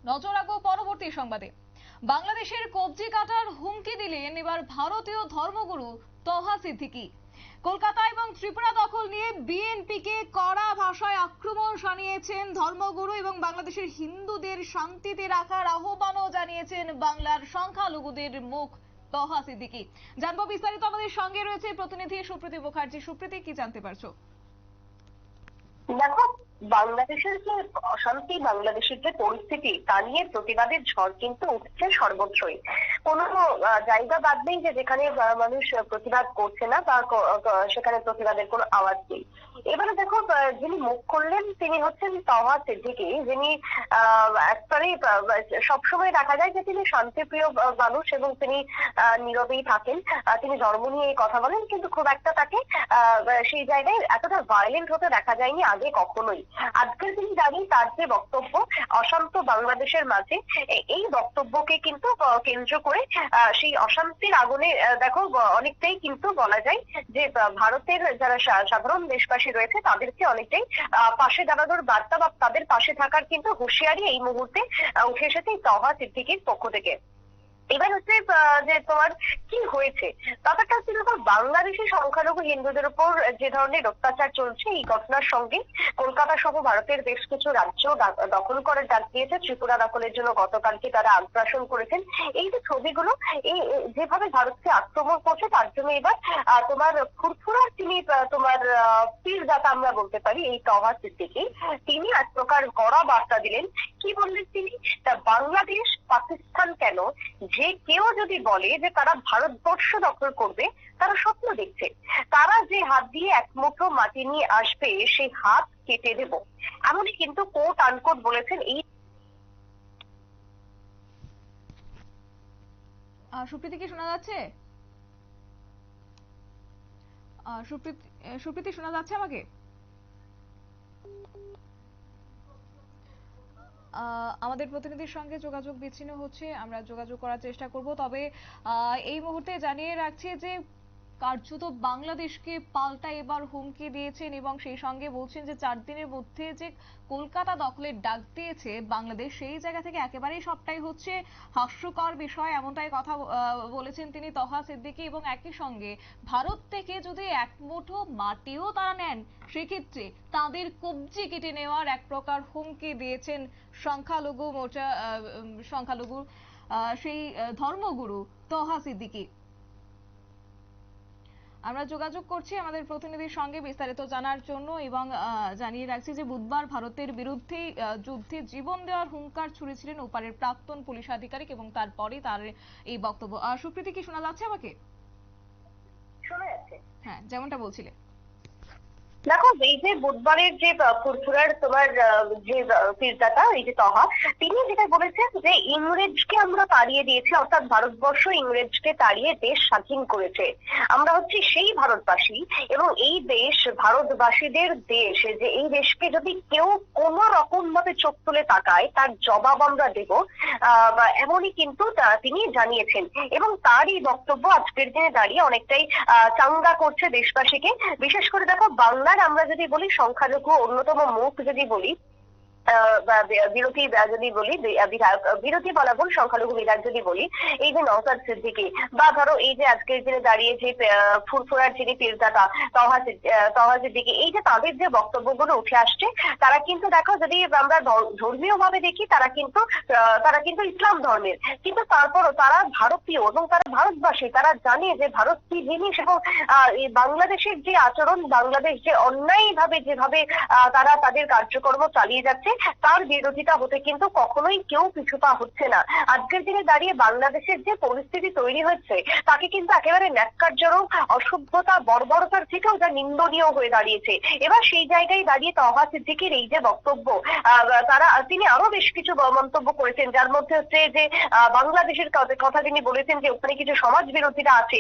নজর রাখবো পরবর্তী সংবাদে। বাংলাদেশের কবজি কাটার হুমকি দিলেন এবার ভারতীয় ধর্মগুরু তহা সিদ্দিকী। কলকাতা এবং ত্রিপুরা দখল নিয়ে বিএনপিকে কড়া ভাষায় আক্রমণ শানিয়েছেন ধর্মগুরু এবং বাংলাদেশের হিন্দুদের শান্তিতে রাখার আহ্বানও জানিয়েছেন বাংলার সংখ্যালঘুদের মুখ তহা সিদ্দিকী। জানবো বিস্তারিত, আমাদের সঙ্গে রয়েছে প্রতিনিধি সুপ্রীতি মুখার্জি। সুপ্রীতি, কি জানতে পারছো? দেখো, বাংলাদেশের যে অশান্তি, বাংলাদেশের যে পরিস্থিতি, তা নিয়ে প্রতিবাদের ঝড় কিন্তু উঠছে সর্বত্রই। কোনো জায়গা বাদ নেই যে যেখানে মানুষ প্রতিবাদ করছে না বা সেখানে প্রতিবাদের কোনো আওয়াজ নেই। এবারে দেখো, যিনি মুখ করলেন তিনি হচ্ছেন তহা সিদ্দিকী, যিনি একবারে সবসময় দেখা যায় যে তিনি শান্তিপ্রিয় মানুষ এবং তিনি নীরবেই থাকেন। তিনি ধর্ম নিয়ে কথা বলেন, কিন্তু খুব একটা তাকে সেই জায়গায় এতটা ভায়োলেন্ট হতে দেখা যায়নি আগে কখনোই। আজকের দিন দাঁড়িয়ে তার যে বক্তব্য অশান্ত বাংলাদেশের মাঝে, এই বক্তব্যকে কিন্তু কেন্দ্র করে সেই অশান্তির আগুনে দেখো অনেকটাই কিন্তু বলা যায় যে ভারতের যারা সাধারণ দেশবাসী রয়েছে তাদেরকে অনেকটাই পাশে দাঁড়ানোর বার্তা বা তাদের পাশে থাকার কিন্তু হুঁশিয়ারি এই মুহূর্তে উঠে এসেছে তহা সিদ্দিকীর পক্ষ থেকে। এবার হচ্ছে যে তোমার কি হয়েছে ব্যাপারটা হচ্ছে, দেখো বাংলাদেশি সংখ্যালঘু হিন্দুদের উপর যে ধরনের অত্যাচার চলছে, এই ঘটনার সঙ্গে কলকাতা সহ ভারতের বেশ কিছু রাজ্য দখল করার ডাক দিয়েছে। ত্রিপুরা দখলের জন্য গতকালকে তারা আগ্রাসন করেছেন। এই যে ছবিগুলো, এই যেভাবে ভারতকে আক্রমণ করছে, তার জন্য এবার তোমার ফুরফুরার তিনি তোমার পীরদাতা আমরা বলতে পারি এই তহা সিদ্দিকী, তিনি এক প্রকার কড়া বার্তা দিলেন। কি বললেন তিনি? বাংলাদেশ পাকিস্তান কেন, যে কেউ যদি বলে যে তারা ভারতবর্ষ দখল করবে, তারা স্বপ্ন দেখছে। তারা যে হাত দিয়ে এক মুঠো মাটি নিয়ে আসবে, সেই হাত কেটে দেব, এমনই কিন্তু কোট আনকোট বলেছেন এই। সুপ্রীতি, কি শোনা যাচ্ছে? সুপ্রীতি, শোনা যাচ্ছে আমাকে? আমাদের প্রতিনিধির সঙ্গে যোগাযোগ বিচ্ছিন্ন হচ্ছে, আমরা যোগাযোগ করার চেষ্টা করব। তবে এই মুহূর্তে জানিয়ে রাখছি যে কার্যত বাংলাদেশকে পাল্টা এবার হুমকি দিয়েছেন এবং সেই সঙ্গে বলছেন যে 4 দিনের মধ্যে যে কলকাতা দখলের ডাক দিয়েছে বাংলাদেশ, সেই জায়গা থেকে একেবারেই সবটাই হচ্ছে হাস্যকর বিষয়, এমনটাই কথা বলেছেন তিনি তহা সিদ্দিকী। এবং একই সঙ্গে ভারত থেকে যদি এক মুঠো মাটিও তারা নেন, সেক্ষেত্রে তাদের কবজি কেটে নেওয়ার এক প্রকার হুমকি দিয়েছেন সংখ্যালঘু সেই ধর্মগুরু তহা সিদ্দিকী। আমরা যোগাযোগ করছি আমাদের প্রতিনিধির সঙ্গে বিস্তারিত জানার জন্য এবং জানিয়ে রাখছি যে বুধবার ভারতের বিরুদ্ধে যুদ্ধে জীবন দেওয়ার হুঙ্কার ছুড়েছিলেন ওপারের প্রাক্তন পুলিশ আধিকারিক এবং তারপরে তার এই বক্তব্য। সুপ্রীতি, কি শোনা যাচ্ছে আমাকে? শোনা যাচ্ছে, হ্যাঁ, যেমনটা বলছিলে। দেখো, এই যে বুধবারের যে ফুরফুরার তোমার যে পীরদাতা এই যে তহা, তিনি যেটা বলেছেন যে ইংরেজকে আমরা তাড়িয়ে দিয়েছি, অর্থাৎ ভারতবর্ষ ইংরেজকে তাড়িয়ে দেশ স্বাধীন করেছে। আমরা হচ্ছি সেই ভারতবাসী এবং এই দেশ ভারতবাসীদের দেশ, যে এই দেশকে যদি কেউ কোনো রকম ভাবে চোখ তুলে তাকায় তার জবাব আমরা দেব, এমনই কিন্তু তিনি জানিয়েছেন। এবং তার এই বক্তব্য আজকের দিনে দাঁড়িয়ে অনেকটাই চাঙ্গা করছে দেশবাসীকে। বিশেষ করে দেখো, বাংলার আমরা যদি বলি সংখ্যালঘু অন্যতম মুখ যদি বলি, বিরোধী যদি বলি, বিরোধী বলা ভুল, সংখ্যালঘু বিধায়ক যদি বলি, এই যে নওশাদ সিদ্দিকী বা ধরো এই যে আজকের দিনে দাঁড়িয়ে যে ফুরফুরার যিনি পীরদাতা তহা সিদ্দিকী, এই যে তাদের যে বক্তব্যগুলো উঠে আসছে, তারা কিন্তু দেখো যদি আমরা ধর্মীয় ভাবে দেখি, তারা কিন্তু ইসলাম ধর্মের, কিন্তু তারপরও তারা ভারতীয় এবং তারা ভারতবাসী। তারা জানে যে ভারত কি জিনিস এবং বাংলাদেশের যে আচরণ, বাংলাদেশ যে অন্যায় ভাবে যেভাবে তারা তাদের কার্যকর্ম চালিয়ে যাচ্ছে, তার বিরোধিতা হতে কিন্তু কখনোই কেউ পিছুপা হচ্ছে না। আজকের দিনে দাঁড়িয়ে বাংলাদেশের যে পরিস্থিতি তৈরি হচ্ছে, তাকে কিন্তু একেবারে ন্যাক্কারজনক, অসভ্যতা, বর্বরতার থেকেও যা নিন্দনীয় হয়ে দাঁড়িয়েছে। এবার সেই জায়গায় দাঁড়িয়ে তহা সিদ্দিকীর এই যে বক্তব্য, তিনি আরো বেশ কিছু মন্তব্য করেছেন, যার মধ্যে হচ্ছে যে বাংলাদেশের কথা তিনি বলেছেন যে ওখানে কিছু সমাজ বিরোধীরা আছে,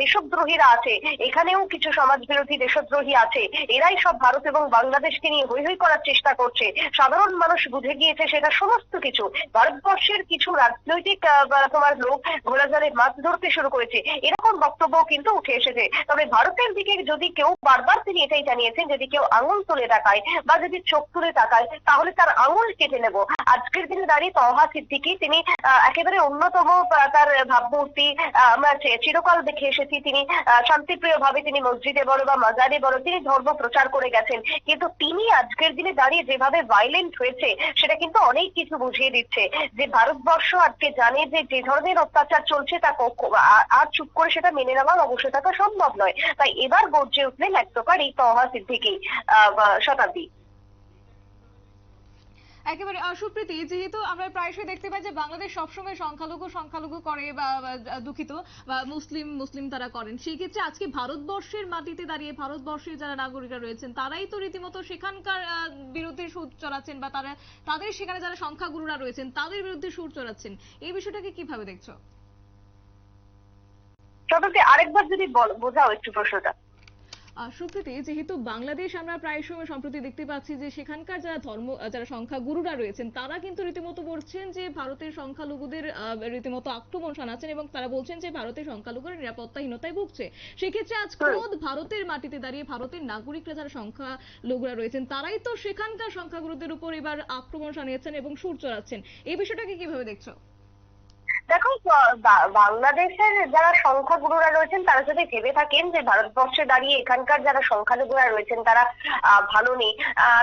দেশদ্রোহীরা আছে, এখানেও কিছু সমাজ বিরোধী দেশদ্রোহী আছে, এরাই সব ভারত এবং বাংলাদেশকে নিয়ে হৈ হৈ করার চেষ্টা করছে। সাধারণ মানুষ বুঝে গিয়েছে সেটা সমস্ত কিছু। ভারতবর্ষের কিছু রাজনৈতিক তোমার লোক ঘোড়াজালে মাছ ধরতে শুরু করেছে, এরকম বক্তব্য কিন্তু উঠে এসেছে। তবে ভারতের দিকে যদি কেউ বারবার তিনি এটাই জানিয়েছেন, যদি কেউ আঙুল তুলে তাকায় বা যদি চোখ তুলে তাকায় তাহলে তার আঙুল কেটে নেব। আজকের দিনে দাঁড়িয়ে তহা সিদ্দিকী তিনি একেবারে অন্যতম তার ভাবমূর্তি আমরা চিরকাল দেখে এসেছি। তিনি শান্তিপ্রিয় ভাবে তিনি মসজিদে বড় বা মাজারে বড় তিনি ধর্ম প্রচার করে গেছেন, কিন্তু তিনি আজকের দিনে দাঁড়িয়ে যেভাবে ভাইলেন্ট হয়েছে সেটা কিন্তু অনেক কিছু বুঝিয়ে দিচ্ছে যে ভারতবর্ষ আজকে জানে যে যে ধরনের অত্যাচার চলছে তা আর চুপ করে সেটা মেনে নেওয়া অবশ্যই থাকা সম্ভব নয়। তাই এবার গর্জে উঠলেন এক প্রকার এই তহা সিদ্দিকী শতাব্দী। একেবারে সুপ্রীতি, যেহেতু আমরা প্রায়শই দেখতে পাই যে বাংলাদেশ সবসময় সংখ্যালঘু করে বা দুঃখিত বা মুসলিম তারা করেন, সেই ক্ষেত্রে আজকে ভারতবর্ষের মাটিতে দাঁড়িয়ে ভারতবর্ষের যারা নাগরিকরা রয়েছেন তারাই তো রীতিমতো সেখানকার বিরুদ্ধে সুর চড়াচ্ছেন বা তাদের সেখানে যারা সংখ্যাগুরুরা রয়েছেন তাদের বিরুদ্ধে সুর চড়াচ্ছেন। এই বিষয়টাকে কিভাবে দেখছো? শতাব্দী, আরেকবার যদি বোঝাও একটু প্রশ্নটা। সুপ্রীতি, যেহেতু বাংলাদেশ আমরা প্রায় সময় সম্প্রতি দেখতে পাচ্ছি যে সেখানকার যারা সংখ্যাগুরুরা রয়েছেন তারা কিন্তু রীতিমতো বলছেন যে ভারতের সংখ্যালঘুদের রীতিমতো আক্রমণ শানাচ্ছেন এবং তারা বলছেন যে ভারতের সংখ্যালঘুরা নিরাপত্তাহীনতায় ভুগছে। সেক্ষেত্রে আজ খোদ ভারতের মাটিতে দাঁড়িয়ে ভারতের নাগরিকরা যারা সংখ্যালঘুরা রয়েছেন তারাই তো সেখানকার সংখ্যাগুরুদের উপর এবার আক্রমণ শানিয়েছেন এবং সুর চড়াচ্ছেন। এই বিষয়টাকে কিভাবে দেখছো? দেখো, বাংলাদেশের যারা সংখ্যাগুরুরা রয়েছেন তারা যদি ভেবে থাকেন যে ভারতবর্ষে দাঁড়িয়ে এখানকার যারা সংখ্যালঘুরা রয়েছেন তারা ভালো নেই,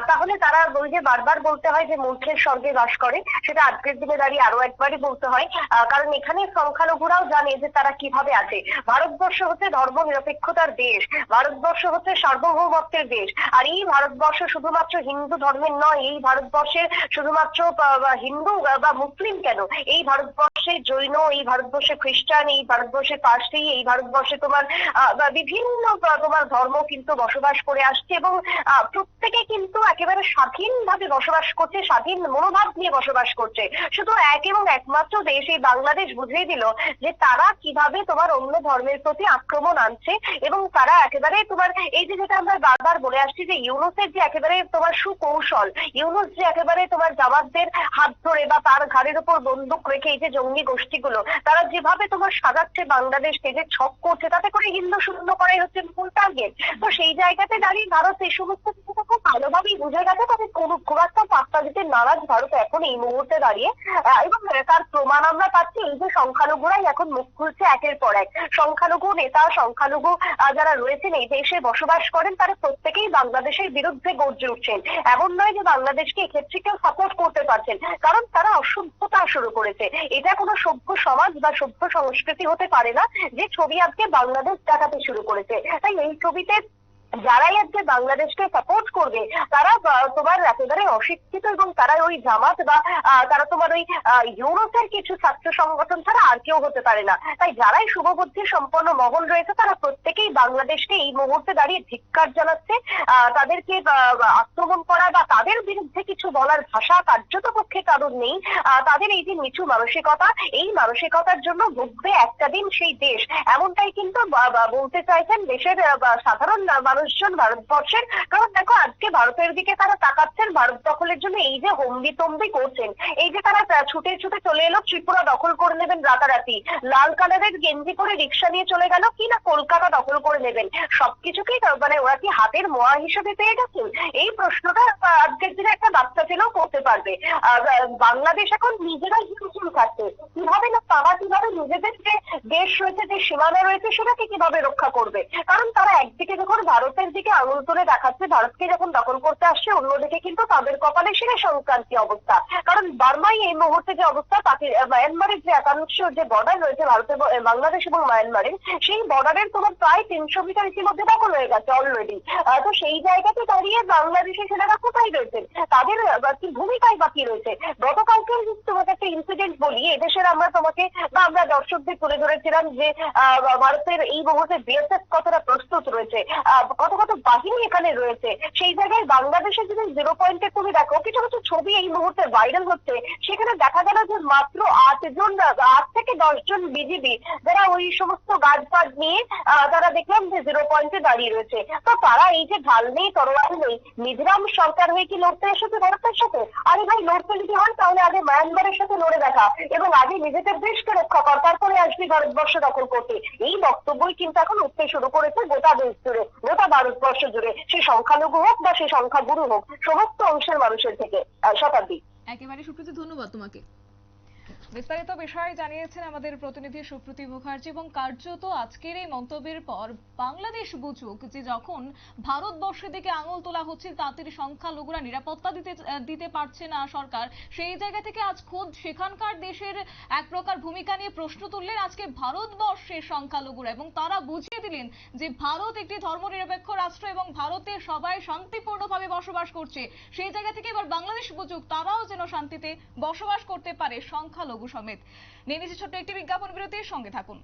তাহলে তারা ওই যে বারবার বলতে হয় যে মূর্খের স্বর্গে বাস করে, সেটা আজকের দিনে দাঁড়িয়ে আরো একবারই বলতে হয়। কারণ এখানে সংখ্যালঘুরাও জানে যে তারা কিভাবে আছে। ভারতবর্ষ হচ্ছে ধর্ম নিরপেক্ষতার দেশ, ভারতবর্ষ হচ্ছে সার্বভৌমত্বের দেশ। আর এই ভারতবর্ষ শুধুমাত্র হিন্দু ধর্মের নয়, এই ভারতবর্ষের শুধুমাত্র হিন্দু বা মুসলিম কেন, এই ভারতবর্ষে জৈন, এই ভারতবর্ষে খ্রিস্টান, এই ভারতবর্ষে পার্সি, এই ভারতবর্ষে তোমার বিভিন্ন তোমার ধর্ম কিন্তু বসবাস করে আসছে এবং প্রত্যেকে কিন্তু একেবারে স্বাধীনভাবে বসবাস করছে, স্বাধীন মনোভাব নিয়ে বসবাস করছে। শুধু এক এবং একমাত্র দেশ এই বাংলাদেশ বুঝিয়ে দিল যে তারা কিভাবে তোমার অন্য ধর্মের প্রতি আক্রমণ আনছে এবং তারা একেবারে তোমার এই যে যেটা আমরা বারবার বলে আসছি যে ইউনূসের যে একেবারে তোমার সুকৌশল, ইউনূস যে একেবারে তোমার জামাতদের হাত ধরে বা তার ঘাড়ের উপর বন্দুক রেখে এই যে জঙ্গি গোষ্ঠীগুলো তারা যেভাবে তোমার সাজাচ্ছে বাংলাদেশকে, যে ছক করছে তাতে করে হিন্দু শূন্য করাই হচ্ছে মূল টার্গেট। তো সেই জায়গাতে দাঁড়িয়ে ভারত এই সমস্ত কিছুটা খুব ভালোভাবেই বুঝে গেছে, তবে খুব একটা পাত্তা দিতে নারাজ ভারত এখন এই মুহূর্তে দাঁড়িয়ে। এবং তার প্রমাণ আমরা পাচ্ছি এই যে সংখ্যালঘুরাই এখন মুখ খুলছে একের পর এক। সংখ্যালঘু নেতা, সংখ্যালঘু যারা রয়েছেন এই দেশে বসবাস করেন তারা প্রত্যেকেই বাংলাদেশের বিরুদ্ধে গর্জে উঠছেন। এমন নয় যে বাংলাদেশকে এক্ষেত্রে কেউ সাপোর্ট করতে পারছেন, কারণ তারা অসভ্যতা শুরু করেছে। এটা কোনো সভ্য সমাজ বা সভ্য সংস্কৃতি হতে পারে না যে ছবি আজকে বাংলাদেশ দেখাতে শুরু করেছে। তাই এই ছবিতে যারাই আজকে বাংলাদেশকে সাপোর্ট করবে তারা তোমার একেবারে অশিক্ষিত এবং তারা ওই জামাত বা তারা তোমার ওই ইউরোপের কিছু ছাত্র সংগঠন ছাড়া আর কেউ হতে পারে না। তাই যারাই শুভবুদ্ধি সম্পন্ন মহল রয়েছে তারা প্রত্যেকেই বাংলাদেশকে এই মুহূর্তে দাঁড়িয়ে ধিক্কার জানাচ্ছে। তাদেরকে আক্রমণ করা বা তাদের বিরুদ্ধে কিছু বলার ভাষা কার্যত পক্ষে কারণ নেই। তাদের এই যে নিচু মানসিকতা, এই মানসিকতার জন্য ভুগবে একটা দিন সেই দেশ, এমনটাই কিন্তু বলতে চাইছেন দেশের সাধারণ মানুষজন ভারতবর্ষের। কারণ দেখো আজকে ভারতের দিকে তারা তাকাচ্ছেন ভারত দখলের জন্য, এই যে হম্বি তম্বি করছেন, এই যে তারা ছুটে ছুটে চলে এলো ত্রিপুরা দখল করে নেবেন রাতারাতি, লাল কালারের গেঞ্জি করে রিক্সা নিয়ে চলে গেল কি না কলকাতা দখল করে নেবেন, সবকিছুকেই মানে ওরা কি হাতের মোয়া হিসেবে পেয়ে গেছেন? এই প্রশ্নটা আজকের দিনে একটা বাচ্চা ছেলেও করতে পারবে। বাংলাদেশ এখন নিজেরাই হিমশিম খাচ্ছে, কিভাবে না তারা কিভাবে নিজেদের যে দেশ রয়েছে, যে সীমানা রয়েছে সেটাকে কিভাবে রক্ষা করবে। কারণ তারা একদিকে যখন ভারতের দিকে আঙুল তুলে দেখাচ্ছে, ভারতকে যখন দখল করতে আসছে, অন্যদিকে কিন্তু তাদের কপালে সেরে সংক্রান্তি অবস্থা। কারণ বার্মাই এই মুহূর্তে যে অবস্থা, মায়ানমারের যে একাংশ যে বর্ডার রয়েছে ভারতের বাংলাদেশ এবং মায়ানমারের, সেই বর্ডারের তোমার প্রায় 300 মিটার ইতিমধ্যে দখল হয়ে গেছে অলরেডি। তো সেই জায়গাতে দাঁড়িয়ে বাংলাদেশের সেনারা কোথায় রয়েছেন, তাদের কি ভূমিকায় বাকি রয়েছে? গতকালকে তোমাকে একটা ইনসিডেন্ট বলি, এদেশের আমরা তোমাকে বা আমরা দর্শকদের তুলে ধরেছিলাম যে ভারতের এই মুহূর্তে বিএসএফ কতটা প্রস্তুত রয়েছে। কত কত বাহিনী এখানে রয়েছে। সেই জায়গায় বাংলাদেশে যদি 0 পয়েন্টে তুমি দেখো, কিছু কিছু ছবি এই মুহূর্তে ভাইরাল হচ্ছে, সেখানে দেখা গেল যে মাত্র 8 থেকে 10 জন বিজিবি যারা ওই সমস্ত গাছপাত নিয়ে তারা দেখলাম যে 0 পয়েন্টে দাঁড়িয়ে রয়েছে। তো তারা এই যে ঢাল নেই, তরোয়াল নেই, মিজোরাম সরকার হয়ে কি লড়তে এসেছে ভারতের সাথে? আরে ভাই, লড়তে যদি হয় তাহলে আগে মায়ানমারের সাথে লড়ে দেখা এবং আগে নিজেদের দেশকে রক্ষা কর, তারপরে আসবি ভারতবর্ষ দখল করতে। এই বক্তব্যই কিন্তু এখন উঠতে শুরু করেছে গোটা দেশ জুড়ে, গোটা ভারতবর্ষ জুড়ে, সে সংখ্যালঘু হোক বা সে সংখ্যাগুরু হোক, সমস্ত অংশের মানুষের থেকে। শতাব্দী, একেবারে সুপ্রীতি, ধন্যবাদ তোমাকে। বিস্তারিত বিষয় জানিয়েছেন আমাদের প্রতিনিধি সুপ্রীতি মুখার্জি। এবং কার্যত আজকের এই মন্তব্যের পর বাংলাদেশ বুঝুক যে যখন ভারতবর্ষের দিকে আঙুল তোলা হচ্ছে, তাদের সংখ্যালঘুরা নিরাপত্তা দিতে পারছে না সরকার, সেই জায়গা থেকে আজ খোদ সেখানকার দেশের এক প্রকার ভূমিকা নিয়ে প্রশ্ন তুললেন আজকে ভারতবর্ষের সংখ্যালঘুরা, এবং তারা বুঝিয়ে দিলেন যে ভারত একটি ধর্মনিরপেক্ষ রাষ্ট্র এবং ভারতে সবাই শান্তিপূর্ণভাবে বসবাস করছে। সেই জায়গা থেকে এবার বাংলাদেশ বুঝুক তারাও যেন শান্তিতে বসবাস করতে পারে সংখ্যালঘু সমেত। নিয়ে নিচ্ছে ছোট্ট একটি বিজ্ঞাপন বিরতির সঙ্গে থাকুন।